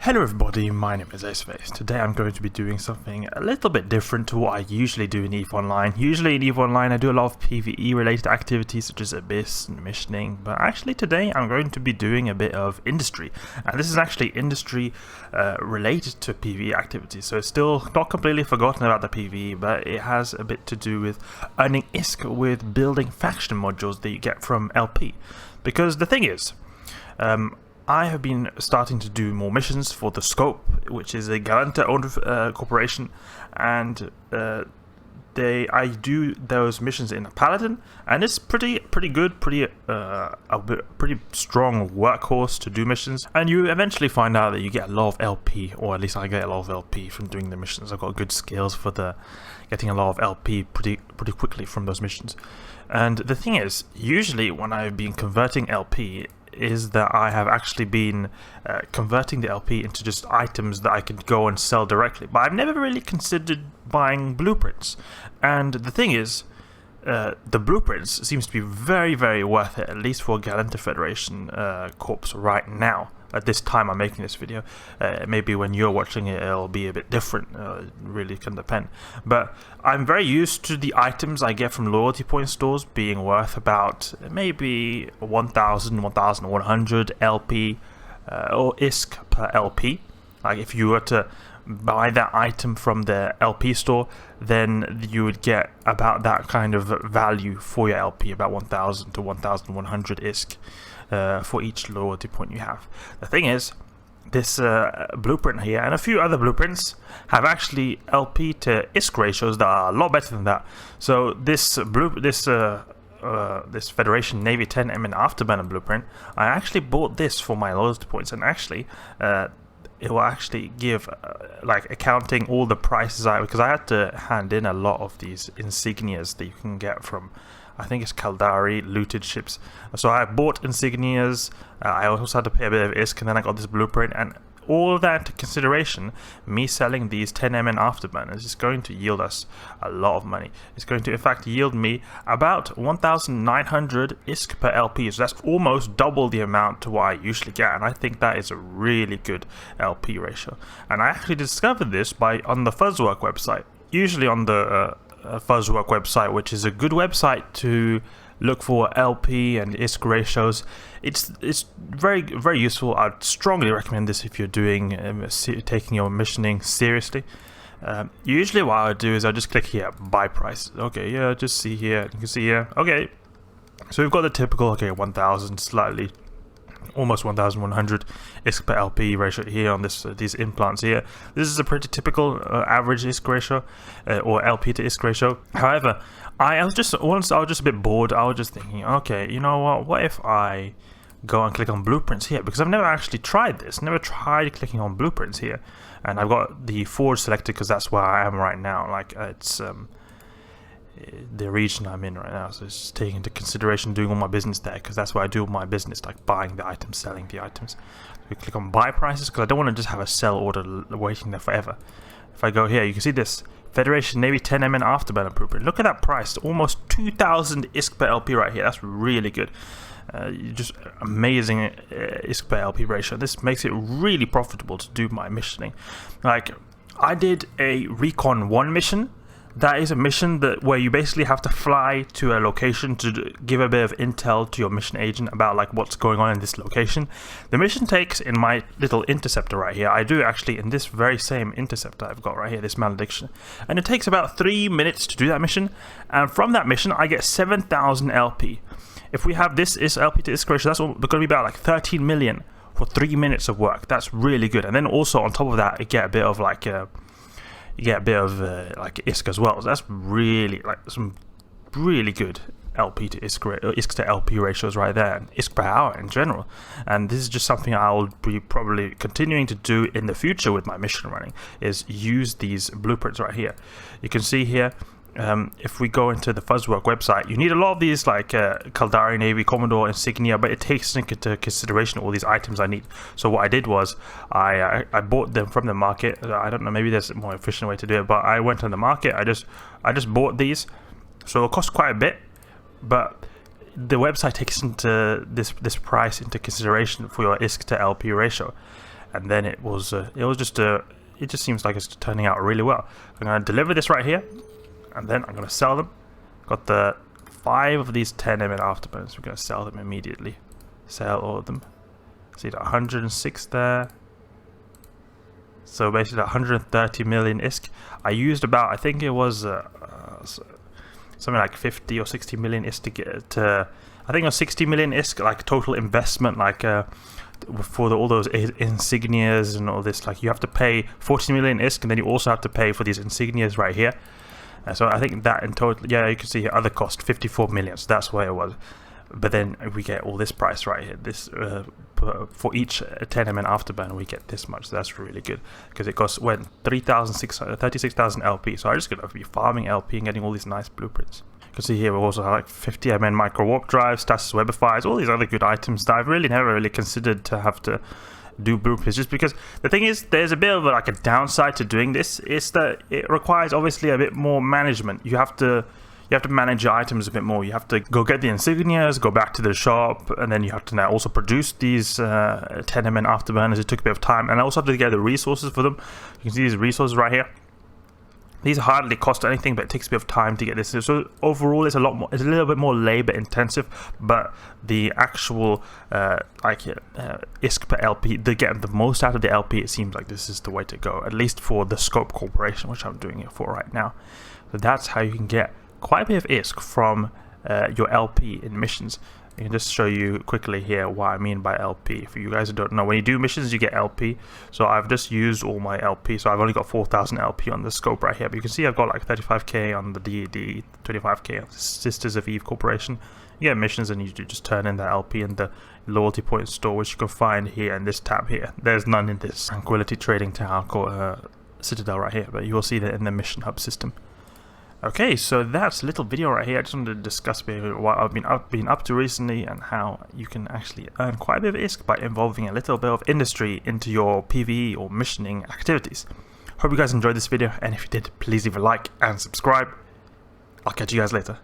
Hello everybody, my name is ISK. Today I'm going to be doing something a little bit different to what I usually do in EVE Online. Usually in EVE Online I do a lot of PvE related activities such as Abyss and missioning, but actually today I'm going to be doing a bit of industry. And this is actually industry related to PvE activities, so it's still not completely forgotten about the PvE, but it has a bit to do with earning ISK with building faction modules that you get from LP. Because the thing is, I have been starting to do more missions for the Scope, which is a Galanta-owned corporation, and I do those missions in a Paladin, and it's pretty good, pretty strong workhorse to do missions. And you eventually find out that you get a lot of LP, or at least I get a lot of LP from doing the missions. I've got good skills for getting a lot of LP pretty quickly from those missions. And the thing is, usually when I've been converting LP, is that I have actually been converting the LP into just items that I could go and sell directly, but I've never really considered buying blueprints. And the thing is, the blueprints seems to be very worth it, at least for Galanta Federation corps right now. At this time I'm making this video. Maybe when you're watching it it'll be a bit different, it really can depend. But I'm very used to the items I get from loyalty point stores being worth about maybe 1,000, 1,100 LP or ISK per LP. Like if you were to buy that item from the LP store, then you would get about that kind of value for your LP, about 1,000 to 1,100 ISK. For each loyalty point you have. The thing is, this blueprint here and a few other blueprints have actually LP to ISK ratios that are a lot better than that. So this Federation Navy 10 MN Afterburner blueprint, I actually bought this for my loyalty points, and actually it will actually give like accounting all the prices because I had to hand in a lot of these insignias that you can get from, I think it's Caldari, looted ships. So I bought insignias, I also had to pay a bit of ISK, and then I got this blueprint, and all of that into consideration, me selling these 10MN Afterburners is going to yield us a lot of money. It's going to in fact yield me about 1,900 ISK per LP, so that's almost double the amount to what I usually get, and I think that is a really good LP ratio. And I actually discovered this on the Firstwork website. Usually on the Firstwork website, which is a good website to look for LP and ISK ratios. It's very useful. I'd strongly recommend this if you're taking your missioning seriously. Usually what I would do is I just click here, buy price. Okay, yeah, just see here. You can see here. Okay, so we've got the typical 1,000 slightly. Almost 1,100 ISK per LP ratio here on these implants here. This is a pretty typical average ISK ratio or LP to ISK ratio. However, I was just a bit bored. I was just thinking, okay, you know what if I go and click on blueprints here, because I've never actually tried this. Never tried clicking on blueprints here, and I've got the forge selected because that's where I am right now. Like it's the region I'm in right now, so it's taking into consideration doing all my business there, because that's where I do all my business, like buying the items, selling the items. So we click on buy prices because I don't want to just have a sell order waiting there forever. If I go here, you can see this Federation Navy 10 MN Afterburner blueprint. Look at that price, almost 2,000 ISK per LP right here. That's really good. Just amazing ISK per LP ratio. This makes it really profitable to do my missioning. Like I did a Recon 1 mission. That is a mission where you basically have to fly to a location to give a bit of intel to your mission agent about like what's going on in this location. The mission takes, in my little interceptor right here, I do actually in this very same interceptor I've got right here, this Malediction, and it takes about 3 minutes to do that mission, and from that mission I get 7,000 LP. If we have this LP to ISK ratio, that's going to be about like 13 million for 3 minutes of work. That's really good. And then also on top of that, you get a bit of like like ISK as well. So that's really like some really good LP to ISK to LP ratios right there, and ISK per hour in general. And this is just something I'll be probably continuing to do in the future with my mission running, is use these blueprints right here. You can see here, if we go into the Firstwork website, you need a lot of these like Caldari, Navy, Commodore, insignia, but it takes into consideration all these items I need. So what I did was I bought them from the market. I don't know, maybe there's a more efficient way to do it, but I went on the market. I just bought these, so it cost quite a bit, but the website takes into this price into consideration for your ISK to LP ratio. and then it just seems like it's turning out really well. I'm going to deliver this right here, and then I'm going to sell them. Got the 5 of these 10 MN Afterburners. We're going to sell them immediately. Sell all of them. See that 106 there. So basically 130 million ISK. I used about, I think it was something like 50 or 60 million ISK to get to, I think it was 60 million ISK, like total investment, like for all those insignias and all this. Like you have to pay 40 million ISK, and then you also have to pay for these insignias right here. So I think that in total, yeah, you can see here, other cost 54 million. So that's where it was. But then we get all this price right here. This for each 10 MN Afterburner, we get this much. So that's really good, because it went 36,000 LP. So I'm just gonna be farming LP and getting all these nice blueprints. You can see here we also have like 50 MN Microwarpdrive, status webifiers, all these other good items that I've really never really considered to have to do blueprints, just because the thing is, there's a bit of like a downside to doing this. Is that it requires obviously a bit more management. You have to manage your items a bit more. You have to go get the insignias, go back to the shop, and then you have to now also produce these 10 MN Afterburners. It took a bit of time, and I also have to get the resources for them. You can see these resources right here. These hardly cost anything, but it takes a bit of time to get this. So overall, it's a little bit more labor intensive, but the actual ISK per LP, they get the most out of the LP. It seems like this is the way to go, at least for the Scope Corporation, which I'm doing it for right now. So that's how you can get quite a bit of ISK from your LP in missions. I can just show you quickly here what I mean by LP. For you guys who don't know, when you do missions, you get LP. So I've just used all my LP. So I've only got 4,000 LP on the scope right here. But you can see I've got like 35k on the DED, 25k on the Sisters of Eve Corporation. You get missions, and you just turn in the LP in the loyalty point store, which you can find here in this tab here. There's none in this Tranquility Trading Tower called Citadel right here, but you will see that in the mission hub system. Okay, so that's a little video right here. I just wanted to discuss what I've been up to recently, and how you can actually earn quite a bit of ISK by involving a little bit of industry into your PvE or missioning activities. Hope you guys enjoyed this video, and if you did, please leave a like and subscribe. I'll catch you guys later.